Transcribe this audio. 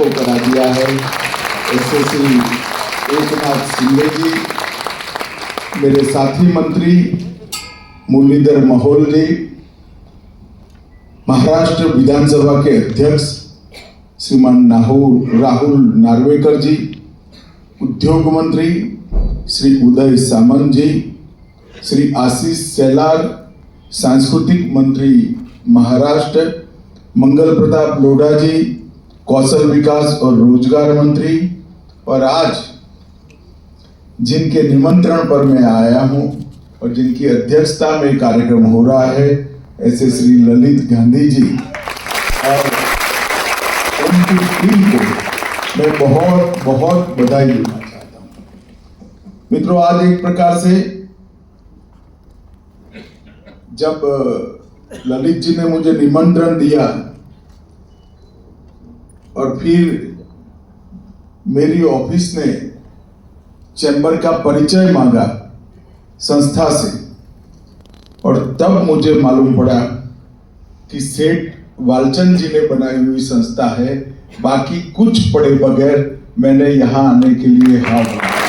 को करा दिया है। ऐसे श्री एकनाथ शिंदे जी, मेरे साथी मंत्री मुरलीधर मोहोल जी, महाराष्ट्र विधानसभा के अध्यक्ष श्रीमान राहुल नार्वेकर जी, उद्योग मंत्री श्री उदय सामंत जी, श्री आशीष सेलार, सांस्कृतिक मंत्री महाराष्ट्र मंगल प्रताप लोढ़ा जी, कौशल विकास और रोजगार मंत्री, और आज जिनके निमंत्रण पर मैं आया हूं और जिनकी अध्यक्षता में कार्यक्रम हो रहा है, ऐसे श्री ललित गांधी जी और उनकी टीम को मैं बहुत बहुत बधाई देना चाहता हूं। मित्रों, आज एक प्रकार से जब ललित जी ने मुझे निमंत्रण दिया और फिर मेरी ऑफिस ने चैम्बर का परिचय मांगा संस्था से, और तब मुझे मालूम पड़ा कि सेठ वालचंद जी ने बनाई हुई संस्था है। बाकी कुछ पढ़े बगैर मैंने यहाँ आने के लिए हाँ बोला।